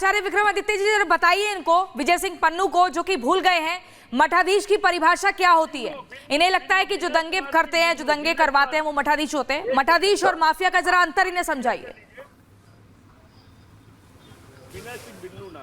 आचार्य विक्रमादित्य जी जरा बताइए इनको, विजय सिंह पन्नू को, जो कि भूल गए हैं मठाधीश की परिभाषा क्या होती है। इन्हें लगता है कि जो दंगे करते हैं, जो दंगे करवाते हैं वो मठाधीश होते हैं। मठाधीश और माफिया का जरा अंतर इन्हें समझाइए।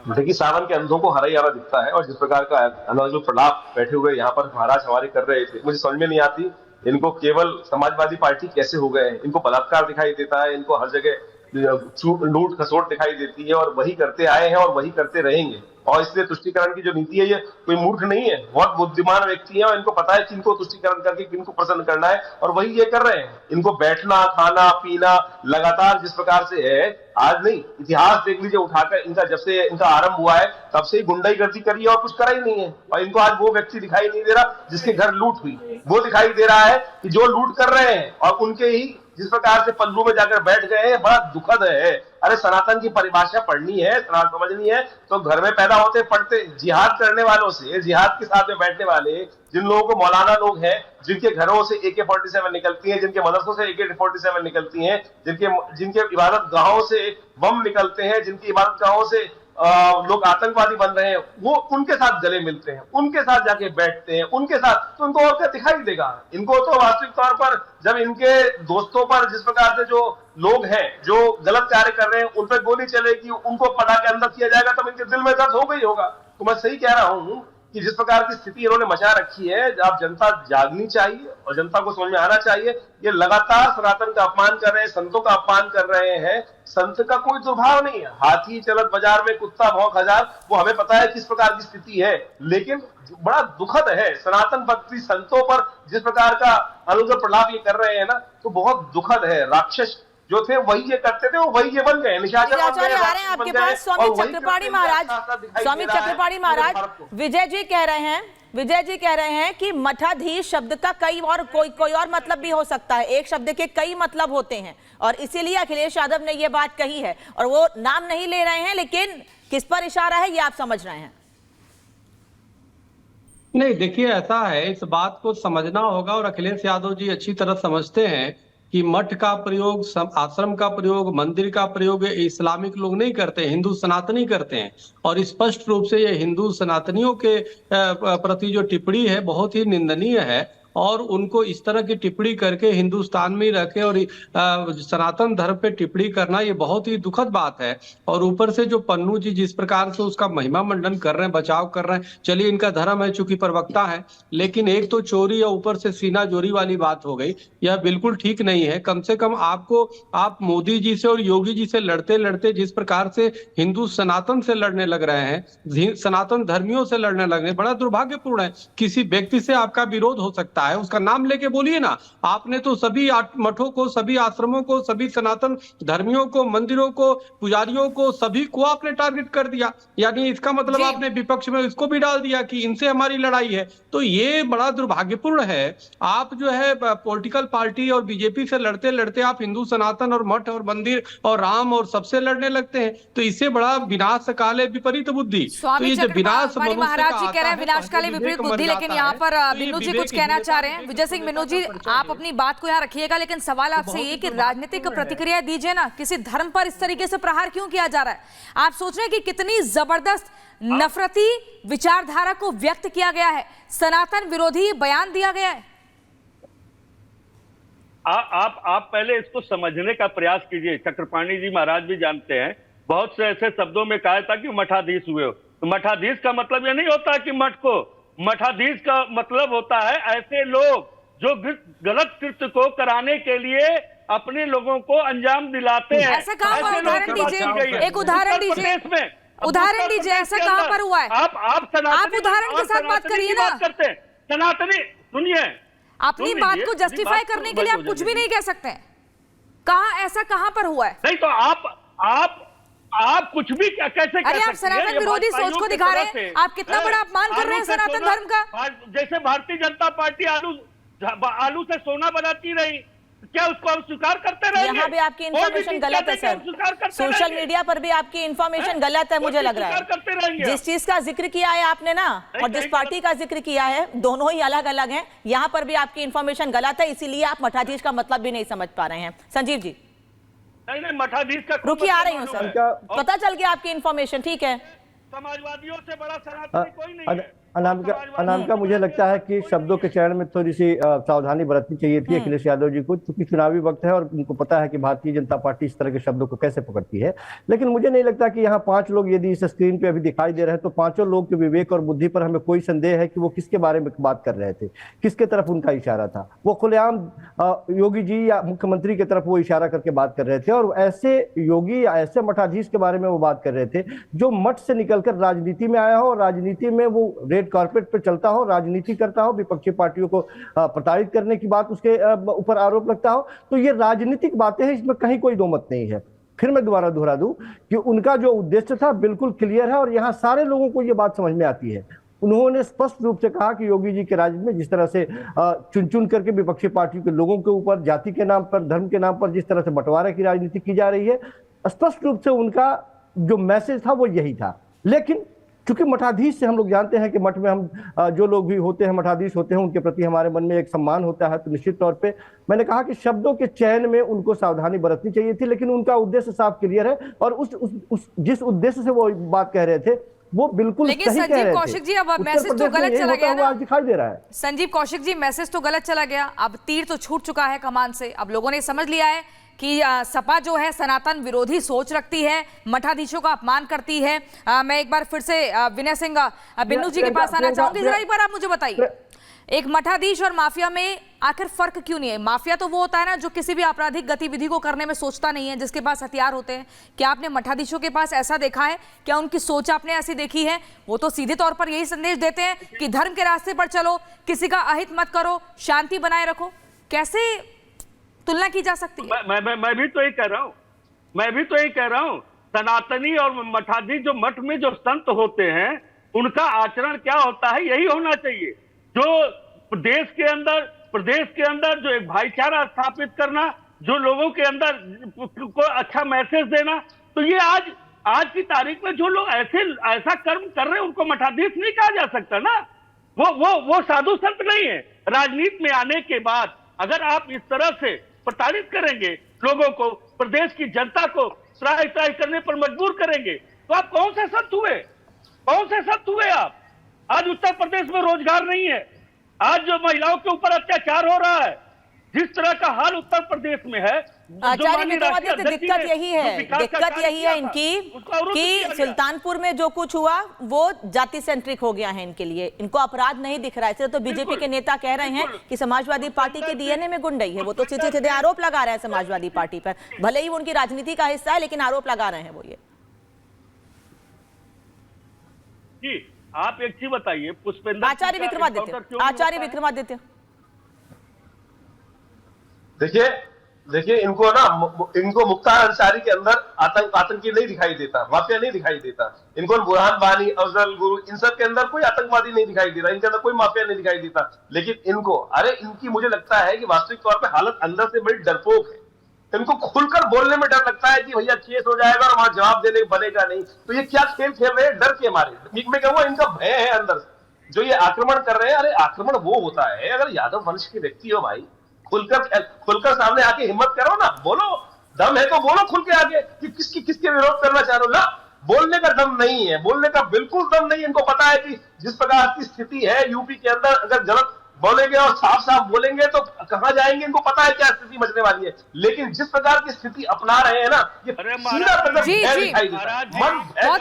देखिए, सावन के अंधों को हरा ही हरा दिखता है, और जिस प्रकार का अनुराग प्रलाप बैठे हुए यहाँ पर महाराज हमारे कर रहे थे, मुझे समझ में नहीं आती इनको केवल समाजवादी पार्टी कैसे हो गए हैं। इनको बलात्कार दिखाई देता है, इनको हर जगह लूट खसोट दिखाई देती है, और वही करते आए हैं और वही करते रहेंगे। और इसलिए तुष्टीकरण की जो नीति है, ये कोई मूर्ख नहीं है, बहुत बुद्धिमान व्यक्ति है, और इनको पता है किनको तुष्टीकरण करके किनको प्रसन्न करना है, और वही ये कर रहे हैं। इनको बैठना खाना पीना लगातार जिस प्रकार से है, आज नहीं इतिहास देख लीजिए उठाकर, इनका जब से इनका आरंभ हुआ है तब से गुंडागर्दी करी है और कुछ करा ही नहीं है। और इनको आज वो व्यक्ति दिखाई नहीं दे रहा जिसके घर लूट हुई, वो दिखाई दे रहा है कि जो लूट कर रहे हैं और उनके ही जिस प्रकार से पल्लू में जाकर बैठ गए हैं, बड़ा दुखद है। अरे सनातन की परिभाषा पढ़नी है, समझनी है तो घर में पैदा होते पढ़ते, जिहाद करने वालों से, जिहाद के साथ में बैठने वाले जिन लोगों को मौलाना लोग हैं, जिनके घरों से AK-47 निकलती है, जिनके मदरसों से AK-47 निकलती हैं, जिनके इबादत गाहों से बम निकलते हैं, जिनकी इबादत गाहों से लोग आतंकवादी बन रहे हैं, वो उनके साथ गले मिलते हैं, उनके साथ जाके बैठते हैं, उनके साथ, तो उनको और क्या दिखाई देगा। इनको तो वास्तविक तौर पर जब इनके दोस्तों पर जिस प्रकार से जो लोग हैं जो गलत कार्य कर रहे हैं उन पर गोली चलेगी, उनको पटा के अंदर किया जाएगा, तब इनके दिल में दर्द हो गई होगा। तो मैं सही कह रहा हूं कि जिस प्रकार की स्थिति इन्होंने मचा रखी है, अब जनता जागनी चाहिए और जनता को समझ में आना चाहिए। ये लगातार सनातन का अपमान कर रहे हैं, संतों का अपमान कर रहे हैं। संत का कोई दुर्भाव नहीं है, हाथी चलत बाजार में कुत्ता भौंक हजार, वो हमें पता है किस प्रकार की स्थिति है। लेकिन बड़ा दुखद है सनातन भक्ति संतों पर जिस प्रकार का अनुग्रह प्रलाप ये कर रहे हैं ना, तो बहुत दुखद है। राक्षस जो थे वही ये करते थे, वही ये बन गए, निशाचर आ रहे हैं आपके पास। स्वामी चक्रपाणी महाराज, विजय जी कह रहे हैं कि मठाधीश शब्द का कोई और मतलब भी हो सकता है, एक शब्द के कई मतलब होते हैं, और इसीलिए अखिलेश यादव ने यह बात कही है, और वो नाम नहीं ले रहे हैं, लेकिन किस पर इशारा है ये आप समझ रहे हैं। नहीं, देखिए ऐसा है, इस बात को समझना होगा, और अखिलेश यादव जी अच्छी तरह समझते हैं कि मठ का प्रयोग, आश्रम का प्रयोग, मंदिर का प्रयोग इस्लामिक लोग नहीं करते, हिंदू सनातनी करते हैं। और स्पष्ट रूप से ये हिंदू सनातनियों के प्रति जो टिप्पणी है बहुत ही निंदनीय है, और उनको इस तरह की टिप्पणी करके हिंदुस्तान में रखे और सनातन धर्म पे टिप्पणी करना ये बहुत ही दुखद बात है। और ऊपर से जो पन्नू जी जिस प्रकार से उसका महिमा मंडन कर रहे हैं, बचाव कर रहे हैं, चलिए इनका धर्म है, चूंकि प्रवक्ता है, लेकिन एक तो चोरी और ऊपर से सीना जोरी वाली बात हो गई, यह बिल्कुल ठीक नहीं है। कम से कम आप मोदी जी से और योगी जी से लड़ते लड़ते जिस प्रकार से हिंदू सनातन से लड़ने लग रहे हैं, सनातन धर्मियों से लड़ने लग रहे हैं, बड़ा दुर्भाग्यपूर्ण है। किसी व्यक्ति से आपका विरोध हो सकता है, उसका नाम लेके बोलिए ना। आपने तो सभी मठों को, सभी आश्रमों को, सभी सनातन धर्मियों को, मंदिरों को, पुजारियों को, सभी को आपने टारगेट कर दिया, यानी इसका मतलब आपने विपक्ष में इसको भी डाल दिया कि इनसे हमारी लड़ाई है। तो ये बड़ा दुर्भाग्यपूर्ण है। आप जो है पॉलिटिकल पार्टी और बीजेपी से लड़ते लड़ते आप हिंदू सनातन और मठ और मंदिर और राम और सबसे लड़ने लगते हैं, तो इससे बड़ा विनाश काले विपरीत बुद्धि। तो ये जो विनाश महाराज जी कह रहे हैं विनाश काले विपरीत बुद्धि, लेकिन यहाँ पर बिन्नू जी कुछ कहना चाह रहे हैं। विजय सिंह बिन्नू जी, आप अपनी बात को यहाँ रखिएगा, लेकिन सवाल आपसे ये कि राजनीतिक प्रतिक्रिया दीजिए ना, किसी धर्म पर इस तरीके से प्रहार क्यों किया जा रहा है? आप सोच रहे हैं कि कितनी जबरदस्त नफरती विचारधारा को व्यक्त किया गया है, सनातन विरोधी बयान दिया गया है। आप पहले इसको समझने का प्रयास कीजिए। चक्रपाणी जी महाराज भी जानते हैं, बहुत से ऐसे शब्दों में कहा था कि मठाधीश हुए हो, तो मठाधीश का मतलब ये नहीं होता कि मठ को, मठाधीश का मतलब होता है ऐसे लोग जो गलत कृत्य को कराने के लिए अपने लोगों को अंजाम दिलाते हैं। ऐसा कहां पर उदाहरण दीजिए, एक उदाहरण दीजिए, उदाहरण दीजिए, ऐसा कहां पर हुआ है? आप उदाहरण के साथ बात करिए ना। सनातनी सुनिए, अपनी बात को जस्टिफाई करने के लिए आप कुछ भी नहीं कह सकते। ऐसा कहां पर हुआ है? नहीं तो आप कुछ भी कैसे? अरे आप सनातन विरोधी सोच को दिखा रहे हैं, आप कितना बड़ा अपमान कर रहे हैं सनातन धर्म का। जैसे भारतीय जनता पार्टी आलू से सोना बनाती रही, क्या उसको हम स्वीकार करते रहेंगे? यहाँ भी आपकी इन्फॉर्मेशन गलत है सर, सोशल मीडिया पर भी आपकी इन्फॉर्मेशन गलत है, मुझे लग रहा है। जिस चीज का जिक्र किया है आपने ना, और जिस पार्टी का जिक्र किया है, दोनों ही अलग अलग हैं। यहाँ पर भी आपकी इन्फॉर्मेशन गलत है, इसीलिए आप मठाधीश का मतलब भी नहीं समझ पा रहे हैं। संजीव जी, नहीं मठाधीश का रुकिए, आ रही हूँ सर, पता चल गया आपकी इन्फॉर्मेशन, ठीक है। समाजवादियों से बड़ा सनातनी कोई नहीं है। अनामिका, मुझे लगता है कि शब्दों के चयन में थोड़ी सी सावधानी बरतनी चाहिए थी अखिलेश यादव जी को, क्योंकि चुनावी वक्त है और उनको पता है कि भारतीय जनता पार्टी इस तरह के शब्दों को कैसे पकड़ती है। लेकिन मुझे नहीं लगता कि यहाँ 5 लोग यदि इस स्क्रीन पे अभी दिखाई दे रहे हैं तो 5 लोग के विवेक और बुद्धि पर हमें कोई संदेह है कि वो किसके बारे में बात कर रहे थे, किसके तरफ उनका इशारा था। वो खुलेआम योगी जी या मुख्यमंत्री की तरफ वो इशारा करके बात कर रहे थे, और ऐसे योगी या ऐसे मठाधीश के बारे में वो बात कर रहे थे जो मठ से निकलकर राजनीति में आया हो और राजनीति में वो रेड कारपेट पे चलता हो, राजनीति करता हो, विपक्षी पार्टियों को प्रताड़ित करने की बात उसके ऊपर आरोप लगता हो। तो ये राजनीतिक बातें हैं, इसमें कहीं कोई दो मत नहीं है। फिर मैं दोबारा दोहरा दूं कि उनका जो उद्देश्य था बिल्कुल क्लियर है और यहाँ सारे लोगों को ये बात समझ में आती है। उन्होंने स्पष्ट रूप से कहा कि योगी जी के राज्य में जिस तरह से चुन चुन करके विपक्षी पार्टियों के लोगों के ऊपर जाति के नाम पर, धर्म के नाम पर जिस तरह से बंटवारे की राजनीति की जा रही है, स्पष्ट रूप से उनका जो मैसेज था वो यही था। लेकिन क्योंकि मठाधीश से हम लोग जानते हैं कि मठ में हम जो लोग भी होते हैं, मठाधीश होते हैं, उनके प्रति हमारे मन में एक सम्मान होता है, तो निश्चित तौर पे मैंने कहा कि शब्दों के चयन में उनको सावधानी बरतनी चाहिए थी। लेकिन उनका उद्देश्य साफ क्लियर है और उस जिस उद्देश्य से वो बात कह रहे थे वो बिल्कुल सही कह रहे थे। संजीव कौशिक जी, अब मैसेज तो गलत चला गया ना, आज दिखाई दे रहा है। संजीव कौशिक जी, मैसेज तो गलत चला गया, अब तीर तो छूट चुका है कमान से। अब लोगों ने समझ लिया है कि सपा जो है सनातन विरोधी सोच रखती है, मठाधीशों का अपमान करती है। मैं एक बार फिर से विनय सिंह बिन्नू जी के पास आना चाहूंगी। जरा एक बार आप मुझे बताइए, एक मठाधीश और माफिया में आखिर फर्क क्यों नहीं है? माफिया तो वो होता है ना जो किसी भी आपराधिक गतिविधि को करने में सोचता नहीं है, जिसके पास हथियार होते हैं। क्या आपने मठाधीशों के पास ऐसा देखा है? क्या उनकी सोच आपने ऐसी देखी है? वो तो सीधे तौर पर यही संदेश देते हैं कि धर्म के रास्ते पर चलो, किसी का अहित मत करो, शांति बनाए रखो। कैसे तुलना की जा सकती है? मैं भी तो यही कह रहा हूँ, सनातनी और मठाधीश जो मठ में जो संत होते हैं उनका आचरण क्या होता है, यही होना चाहिए। जो प्रदेश के अंदर जो एक भाईचारा स्थापित करना, जो लोगों के अंदर को अच्छा मैसेज देना, तो ये आज की तारीख में जो लोग ऐसा कर्म कर रहे हैं उनको मठाधीश नहीं कहा जा सकता ना। वो साधु संत नहीं है। राजनीति में आने के बाद अगर आप इस तरह से प्रताड़ित करेंगे लोगों को, प्रदेश की जनता को त्राही करने पर मजबूर करेंगे, तो आप कौन से संत हुए आप? आज उत्तर प्रदेश में रोजगार नहीं है, आज जो महिलाओं के ऊपर अत्याचार हो रहा है, जिस तरह का हाल उत्तर प्रदेश में है, आचार्य विक्रमादित्य, दिक्कत यही है इनकी कि सुल्तानपुर में जो कुछ हुआ वो जाति सेंट्रिक हो गया है इनके लिए, इनको अपराध नहीं दिख रहा है। इसलिए तो बीजेपी के नेता कह रहे हैं कि समाजवादी पार्टी के डीएनए में गुंडई है। वो तो सीधे सीधे आरोप लगा रहे हैं समाजवादी पार्टी पर, भले ही वो उनकी राजनीति का हिस्सा है, लेकिन आरोप लगा रहे हैं वो। ये जी, आप एक चीज बताइए, पुष्पेंद्र आचार्य विक्रमादित्य, देखिए इनको मुख्तार अंसारी के अंदर आतंकी नहीं दिखाई देता, माफिया नहीं दिखाई देता। इनको बुरहान वानी, अफजल गुरु, इन सब के अंदर कोई आतंकवादी नहीं दिखाई दे रहा, इनके अंदर कोई माफिया नहीं दिखाई देता। लेकिन इनकी मुझे लगता है कि वास्तविक तौर पे हालत अंदर से बड़ी डरपोक है। इनको खुलकर बोलने में डर लगता है कि भैया केस हो जाएगा और वहां जवाब देने बनेगा नहीं। तो ये क्या खेल खेल रहे हैं डर के मारे? मैं कहूँगा इनका भय है अंदर से, जो ये आक्रमण कर रहे हैं। अरे आक्रमण वो होता है अगर यादव वंश के व्यक्ति हो भाई, खुलकर सामने आके हिम्मत करो ना, बोलो, दम है तो बोलो खुल के आगे कि किसके विरोध करना चाह रहे हो ना। बोलने का दम नहीं है, बोलने का बिल्कुल दम नहीं। इनको पता है कि जिस प्रकार की स्थिति है यूपी के अंदर, अगर गलत बोलेंगे और साफ साफ बोलेंगे तो कहां जाएंगे, इनको पता है क्या स्थिति बचने वाली है। लेकिन जिस प्रकार की स्थिति अपना रहे हैं ना, ये जी बहुत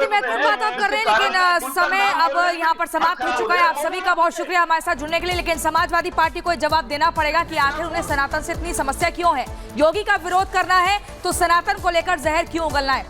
ही महत्वपूर्ण बात आप कर रहे हैं, लेकिन समय अब यहाँ पर समाप्त हो चुका है। आप सभी का बहुत शुक्रिया हमारे साथ जुड़ने के लिए। लेकिन समाजवादी पार्टी को जवाब देना पड़ेगा कि आखिर उन्हें सनातन से इतनी समस्या क्यों है। योगी का विरोध करना है तो सनातन को लेकर जहर क्यों उगलना है।